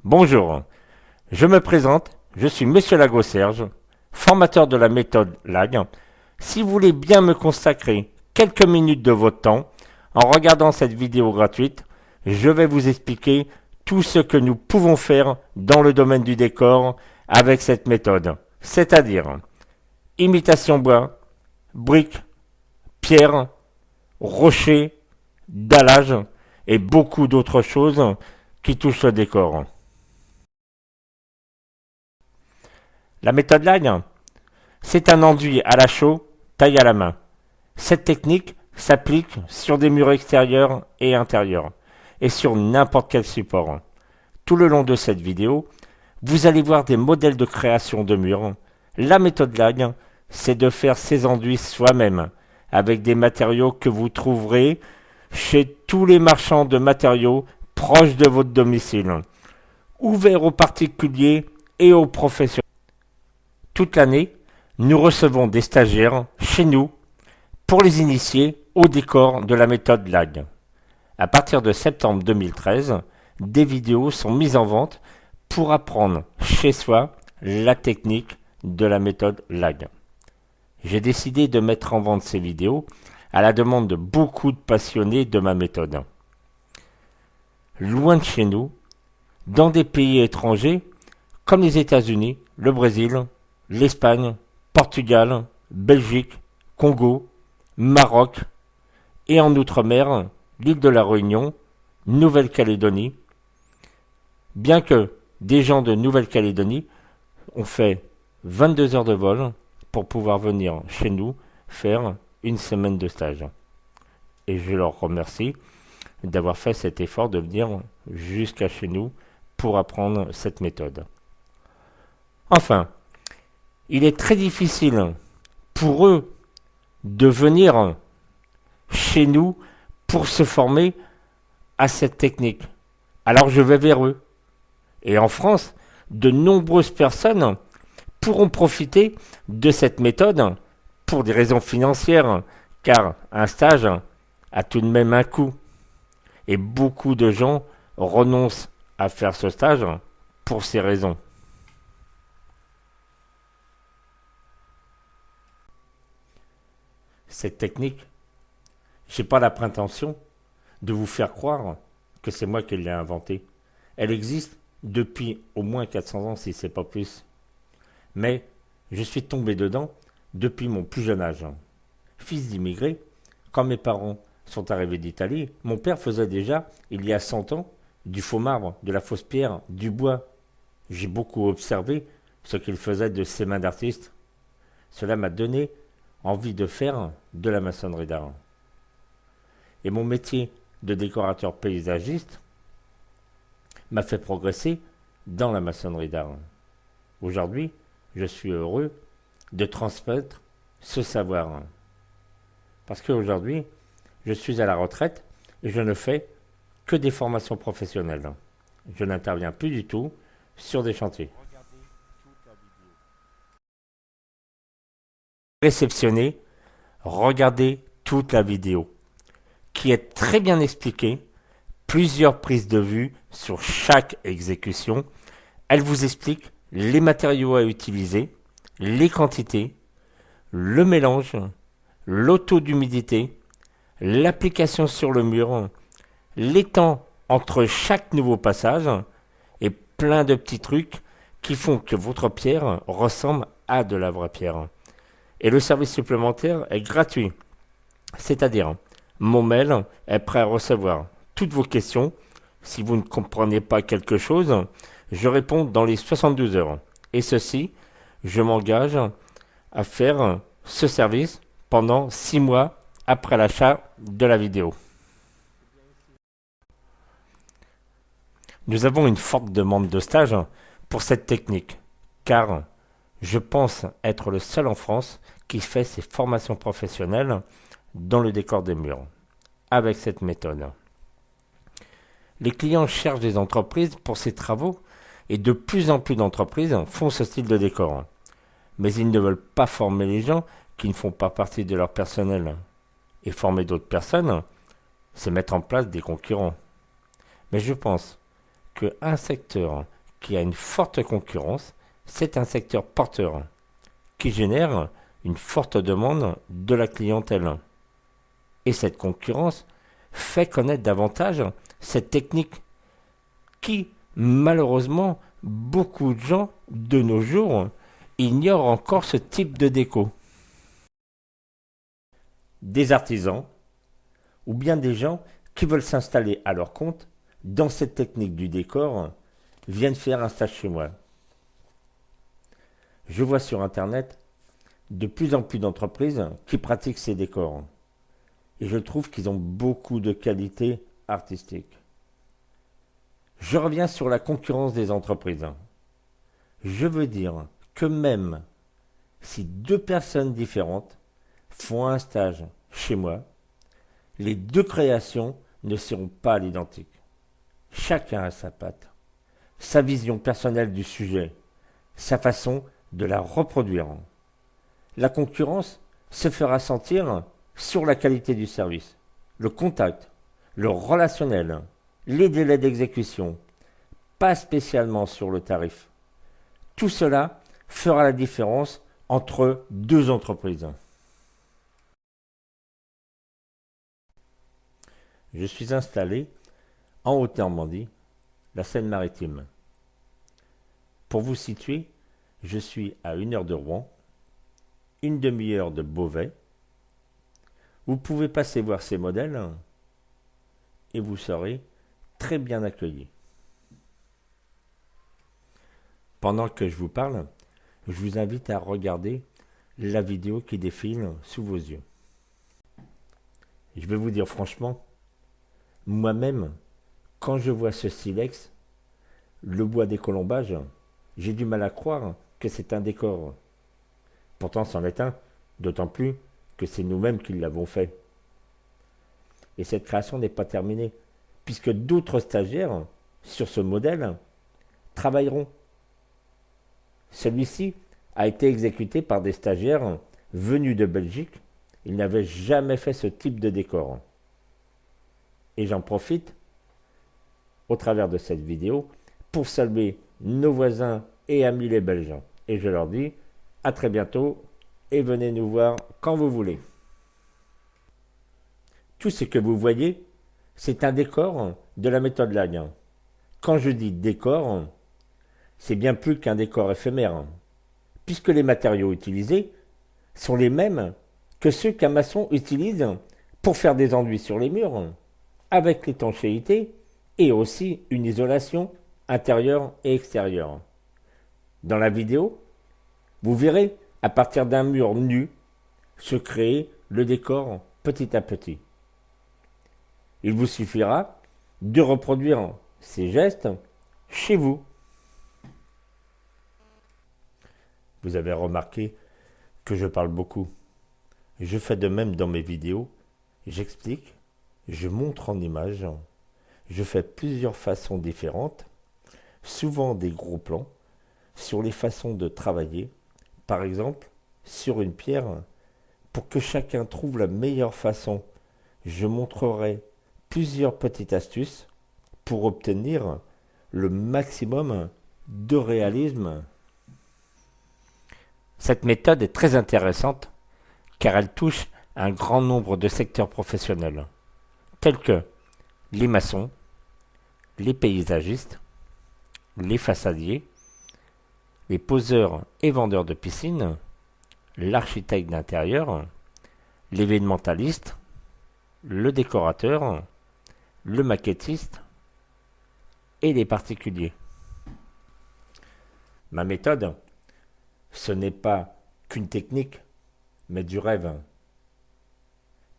Bonjour, je me présente, je suis Monsieur Lago-Serge, formateur de la méthode LAG. Si vous voulez bien me consacrer quelques minutes de votre temps, en regardant cette vidéo gratuite, je vais vous expliquer tout ce que nous pouvons faire dans le domaine du décor avec cette méthode, c'est-à-dire imitation bois, briques, pierres, rochers, dallage et beaucoup d'autres choses qui touchent le décor. La méthode LAG, c'est un enduit à la chaux, taille à la main. Cette technique s'applique sur des murs extérieurs et intérieurs, et sur n'importe quel support. Tout le long de cette vidéo, vous allez voir des modèles de création de murs. La méthode LAG, c'est de faire ces enduits soi-même, avec des matériaux que vous trouverez chez tous les marchands de matériaux proches de votre domicile, ouverts aux particuliers et aux professionnels. Toute l'année, nous recevons des stagiaires chez nous pour les initier au décor de la méthode LAG. À partir de septembre 2013, des vidéos sont mises en vente pour apprendre chez soi la technique de la méthode LAG. J'ai décidé de mettre en vente ces vidéos à la demande de beaucoup de passionnés de ma méthode. Loin de chez nous, dans des pays étrangers comme les États-Unis, le Brésil, l'Espagne, Portugal, Belgique, Congo, Maroc et en Outre-mer, l'île de la Réunion, Nouvelle-Calédonie. Bien que des gens de Nouvelle-Calédonie ont fait 22 heures de vol pour pouvoir venir chez nous faire une semaine de stage. Et je leur remercie d'avoir fait cet effort de venir jusqu'à chez nous pour apprendre cette méthode. Enfin, il est très difficile pour eux de venir chez nous pour se former à cette technique. Alors je vais vers eux. Et en France, de nombreuses personnes pourront profiter de cette méthode pour des raisons financières, car un stage a tout de même un coût. Et beaucoup de gens renoncent à faire ce stage pour ces raisons. Cette technique, je n'ai pas la prétention de vous faire croire que c'est moi qui l'ai inventée. Elle existe depuis au moins 400 ans, si ce n'est pas plus. Mais je suis tombé dedans depuis mon plus jeune âge. Fils d'immigrés, quand mes parents sont arrivés d'Italie, mon père faisait déjà, il y a 100 ans, du faux marbre, de la fausse pierre, du bois. J'ai beaucoup observé ce qu'il faisait de ses mains d'artiste. Cela m'a donné envie de faire de la maçonnerie d'art. Et mon métier de décorateur paysagiste m'a fait progresser dans la maçonnerie d'art. Aujourd'hui, je suis heureux de transmettre ce savoir. Parce qu'aujourd'hui, je suis à la retraite et je ne fais que des formations professionnelles. Je n'interviens plus du tout sur des chantiers. Réceptionner, regardez toute la vidéo, qui est très bien expliquée, plusieurs prises de vue sur chaque exécution. Elle vous explique les matériaux à utiliser, les quantités, le mélange, l'auto d'humidité, l'application sur le mur, les temps entre chaque nouveau passage et plein de petits trucs qui font que votre pierre ressemble à de la vraie pierre. Et le service supplémentaire est gratuit. C'est-à-dire, mon mail est prêt à recevoir toutes vos questions. Si vous ne comprenez pas quelque chose, je réponds dans les 72 heures. Et ceci, je m'engage à faire ce service pendant 6 mois après l'achat de la vidéo. Nous avons une forte demande de stage pour cette technique, car je pense être le seul en France qui fait ses formations professionnelles dans le décor des murs, avec cette méthode. Les clients cherchent des entreprises pour ces travaux et de plus en plus d'entreprises font ce style de décor. Mais ils ne veulent pas former les gens qui ne font pas partie de leur personnel. Et former d'autres personnes, c'est mettre en place des concurrents. Mais je pense qu'un secteur qui a une forte concurrence, c'est un secteur porteur qui génère une forte demande de la clientèle. Et cette concurrence fait connaître davantage cette technique qui, malheureusement, beaucoup de gens de nos jours ignorent encore ce type de déco. Des artisans ou bien des gens qui veulent s'installer à leur compte dans cette technique du décor viennent faire un stage chez moi. Je vois sur Internet de plus en plus d'entreprises qui pratiquent ces décors. Et je trouve qu'ils ont beaucoup de qualités artistiques. Je reviens sur la concurrence des entreprises. Je veux dire que même si deux personnes différentes font un stage chez moi, les deux créations ne seront pas à l'identique. Chacun a sa patte, sa vision personnelle du sujet, sa façon de la reproduire. La concurrence se fera sentir sur la qualité du service, le contact, le relationnel, les délais d'exécution, pas spécialement sur le tarif. Tout cela fera la différence entre deux entreprises. Je suis installé en Haute-Normandie, la Seine-Maritime. Pour vous situer, je suis à 1 heure de Rouen, une demi-heure de Beauvais. Vous pouvez passer voir ces modèles et vous serez très bien accueillis. Pendant que je vous parle, je vous invite à regarder la vidéo qui défile sous vos yeux. Je vais vous dire franchement, moi-même, quand je vois ce silex, le bois des colombages, j'ai du mal à croire que c'est un décor. Pourtant, c'en est un, d'autant plus que c'est nous-mêmes qui l'avons fait. Et cette création n'est pas terminée, puisque d'autres stagiaires, sur ce modèle, travailleront. Celui-ci a été exécuté par des stagiaires venus de Belgique. Ils n'avaient jamais fait ce type de décor. Et j'en profite, au travers de cette vidéo, pour saluer nos voisins et amis les Belges. Et je leur dis à très bientôt et venez nous voir quand vous voulez. Tout ce que vous voyez, c'est un décor de la méthode Lagne. Quand je dis décor, c'est bien plus qu'un décor éphémère, puisque les matériaux utilisés sont les mêmes que ceux qu'un maçon utilise pour faire des enduits sur les murs, avec l'étanchéité et aussi une isolation intérieure et extérieure. Dans la vidéo, vous verrez à partir d'un mur nu se créer le décor petit à petit. Il vous suffira de reproduire ces gestes chez vous. Vous avez remarqué que je parle beaucoup. Je fais de même dans mes vidéos. J'explique, je montre en images, je fais plusieurs façons différentes, souvent des gros plans, sur les façons de travailler, par exemple sur une pierre, pour que chacun trouve la meilleure façon. Je montrerai plusieurs petites astuces pour obtenir le maximum de réalisme. Cette méthode est très intéressante car elle touche un grand nombre de secteurs professionnels, tels que les maçons, les paysagistes, les façadiers, les poseurs et vendeurs de piscines, l'architecte d'intérieur, l'événementaliste, le décorateur, le maquettiste et les particuliers. Ma méthode, ce n'est pas qu'une technique, mais du rêve.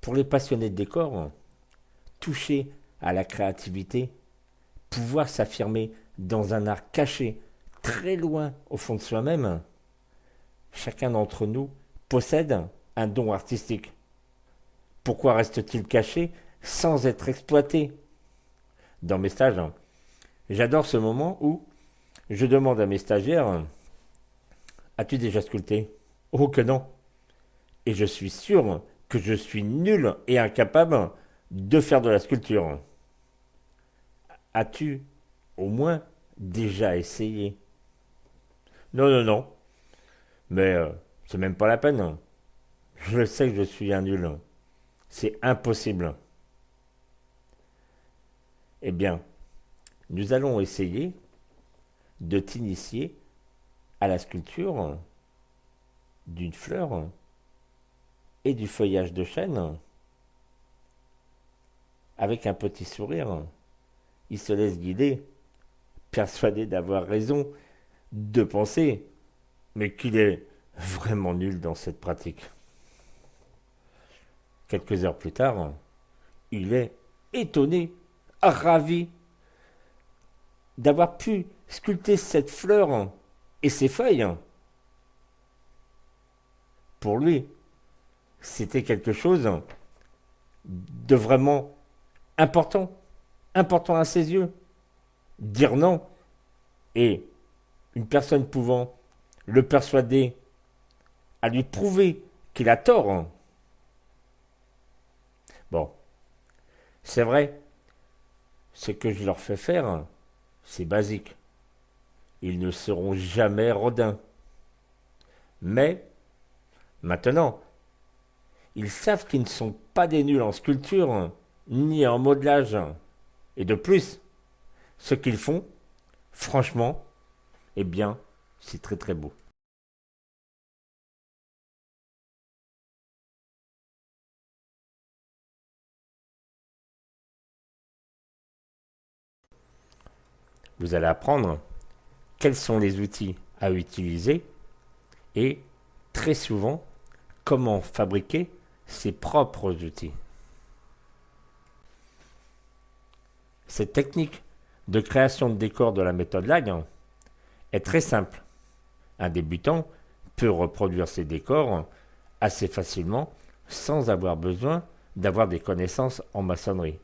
Pour les passionnés de décor, toucher à la créativité, pouvoir s'affirmer dans un art caché, très loin au fond de soi-même, chacun d'entre nous possède un don artistique. Pourquoi reste-t-il caché sans être exploité? Dans mes stages, j'adore ce moment où je demande à mes stagiaires: as-tu déjà sculpté? Oh que non! Et je suis sûr que je suis nul et incapable de faire de la sculpture. As-tu au moins déjà essayé. Non, non, non. Mais c'est même pas la peine, hein. Je sais que je suis un nul. C'est impossible. Eh bien, nous allons essayer de t'initier à la sculpture d'une fleur et du feuillage de chêne avec un petit sourire. Il se laisse guider, persuadé d'avoir raison, de penser, mais qu'il est vraiment nul dans cette pratique. Quelques heures plus tard, il est étonné, ravi d'avoir pu sculpter cette fleur et ses feuilles. Pour lui, c'était quelque chose de vraiment important, important à ses yeux. Dire non, et une personne pouvant le persuader à lui prouver qu'il a tort. Bon, c'est vrai, ce que je leur fais faire, c'est basique. Ils ne seront jamais rodins. Mais, maintenant, ils savent qu'ils ne sont pas des nuls en sculpture, ni en modelage. Et de plus, ce qu'ils font, franchement, eh bien, c'est très très beau. Vous allez apprendre quels sont les outils à utiliser et, très souvent, comment fabriquer ses propres outils. Cette technique de création de décor de la méthode LAG est très simple. Un débutant peut reproduire ses décors assez facilement sans avoir besoin d'avoir des connaissances en maçonnerie.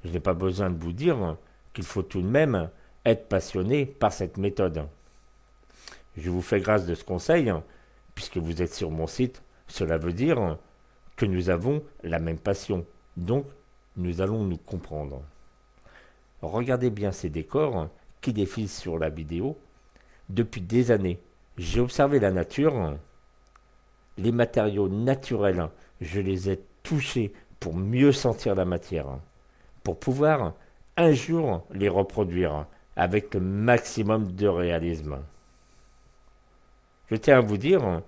Je n'ai pas besoin de vous dire qu'il faut tout de même être passionné par cette méthode. Je vous fais grâce de ce conseil, puisque vous êtes sur mon site, cela veut dire que nous avons la même passion. Donc, nous allons nous comprendre. Regardez bien ces décors qui défilent sur la vidéo. Depuis des années, j'ai observé la nature, les matériaux naturels, je les ai touchés pour mieux sentir la matière, pour pouvoir un jour les reproduire avec le maximum de réalisme. Je tiens à vous dire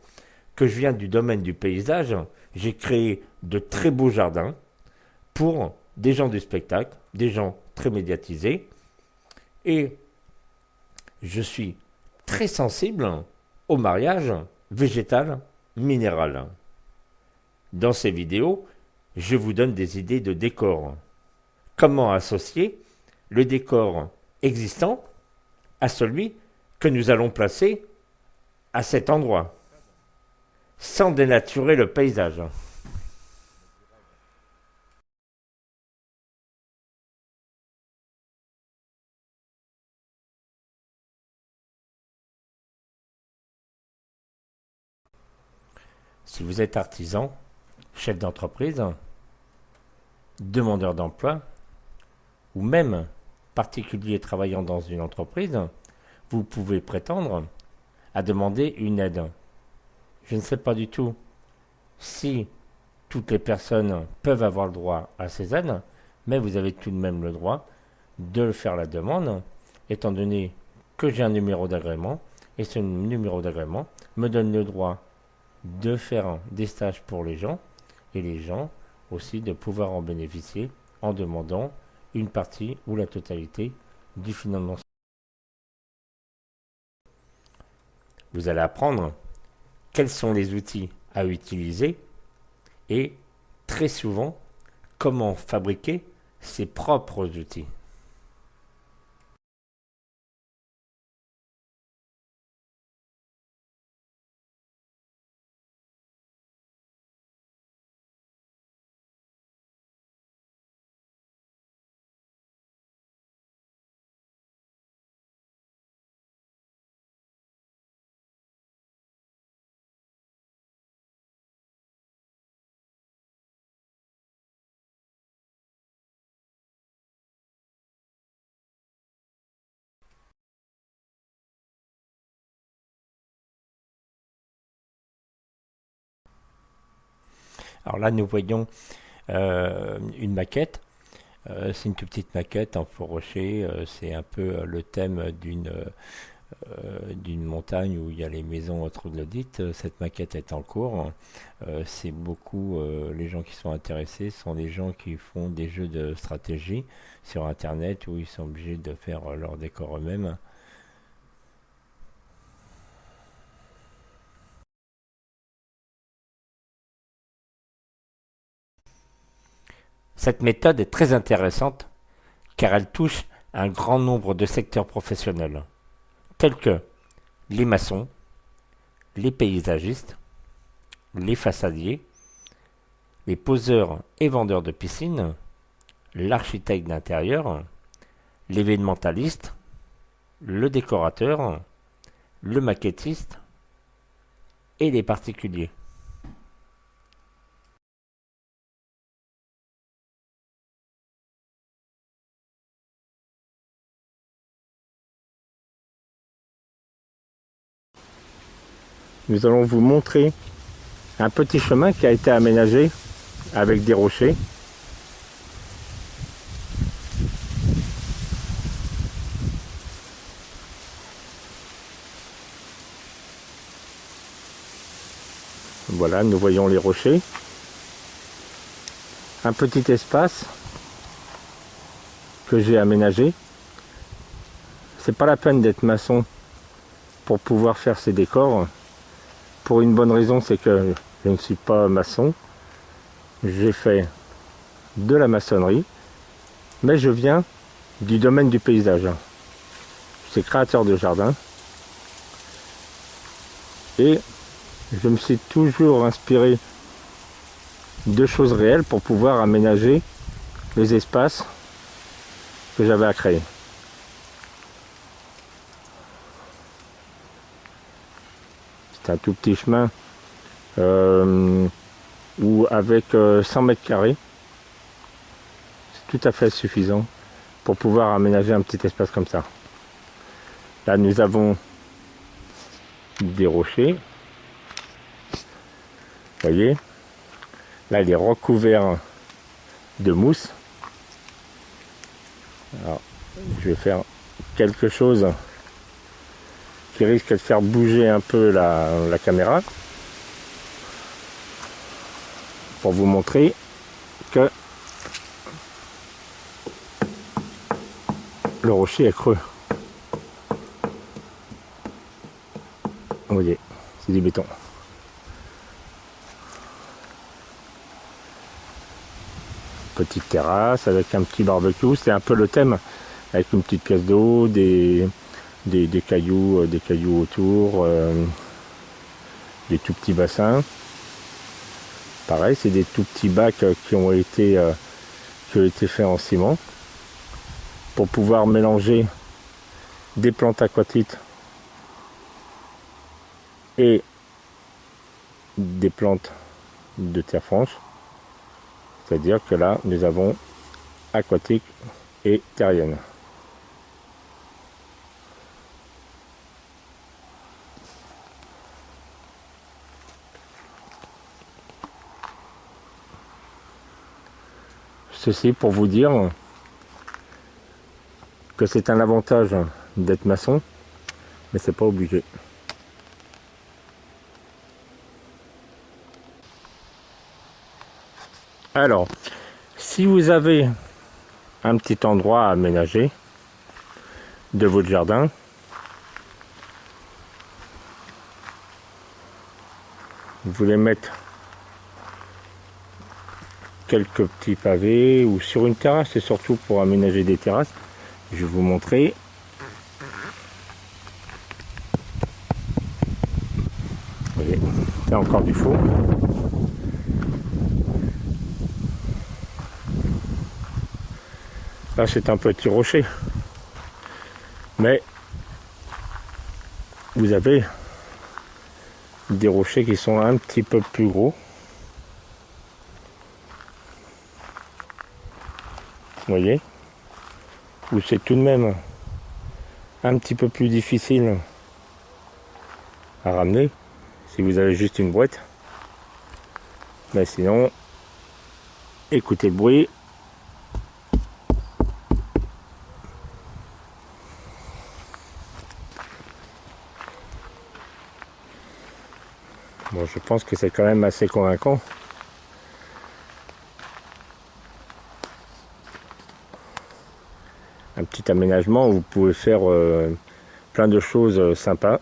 que je viens du domaine du paysage, j'ai créé de très beaux jardins pour des gens du spectacle, des gens très médiatisés, et je suis très sensible au mariage végétal minéral. Dans ces vidéos, je vous donne des idées de décor. Comment associer le décor existant à celui que nous allons placer à cet endroit, sans dénaturer le paysage. Si vous êtes artisan, chef d'entreprise, demandeur d'emploi, ou même particulier travaillant dans une entreprise, vous pouvez prétendre à demander une aide. Je ne sais pas du tout si toutes les personnes peuvent avoir le droit à ces aides, mais vous avez tout de même le droit de faire la demande, étant donné que j'ai un numéro d'agrément, et ce numéro d'agrément me donne le droit de faire des stages pour les gens, et les gens aussi de pouvoir en bénéficier en demandant une partie ou la totalité du financement. Vous allez apprendre quels sont les outils à utiliser et très souvent comment fabriquer ses propres outils. Alors là, nous voyons une maquette. C'est une toute petite maquette en faux rocher. C'est un peu le thème d'une montagne où il y a les maisons troglodytes. Cette maquette est en cours. C'est beaucoup les gens qui sont intéressés sont des gens qui font des jeux de stratégie sur Internet où ils sont obligés de faire leur décor eux-mêmes. Cette méthode est très intéressante car elle touche un grand nombre de secteurs professionnels, tels que les maçons, les paysagistes, les façadiers, les poseurs et vendeurs de piscines, l'architecte d'intérieur, l'événementaliste, le décorateur, le maquettiste et les particuliers. Nous allons vous montrer un petit chemin qui a été aménagé avec des rochers. Voilà, nous voyons les rochers. Un petit espace que j'ai aménagé. C'est pas la peine d'être maçon pour pouvoir faire ces décors. Pour une bonne raison, c'est que je ne suis pas maçon. J'ai fait de la maçonnerie, mais je viens du domaine du paysage. Je suis créateur de jardin et je me suis toujours inspiré de choses réelles pour pouvoir aménager les espaces que j'avais à créer. C'est un tout petit chemin où avec 100 mètres carrés, c'est tout à fait suffisant pour pouvoir aménager un petit espace comme ça. Là, nous avons des rochers. Vous voyez, là, il est recouvert de mousse. Alors, je vais faire quelque chose qui risque de faire bouger un peu la caméra pour vous montrer que le rocher est creux. Vous voyez, c'est du béton. Petite terrasse avec un petit barbecue, c'est un peu le thème, avec une petite pièce d'eau, des cailloux autour, des tout petits bassins. Pareil, c'est des tout petits bacs qui ont été faits en ciment pour pouvoir mélanger des plantes aquatiques et des plantes de terre franche. C'est-à-dire que là, nous avons aquatique et terrienne. Ceci pour vous dire que c'est un avantage d'être maçon, mais c'est pas obligé. Alors, si vous avez un petit endroit à aménager de votre jardin, vous voulez mettre quelques petits pavés ou sur une terrasse, c'est surtout pour aménager des terrasses. Je vais vous montrer. Vous voyez, c'est encore du faux. Là, c'est un petit rocher. Mais vous avez des rochers qui sont un petit peu plus gros. Vous voyez, où c'est tout de même un petit peu plus difficile à ramener si vous avez juste une boîte. Mais sinon, écoutez le bruit. Bon, je pense que c'est quand même assez convaincant. Un petit aménagement où vous pouvez faire plein de choses sympas.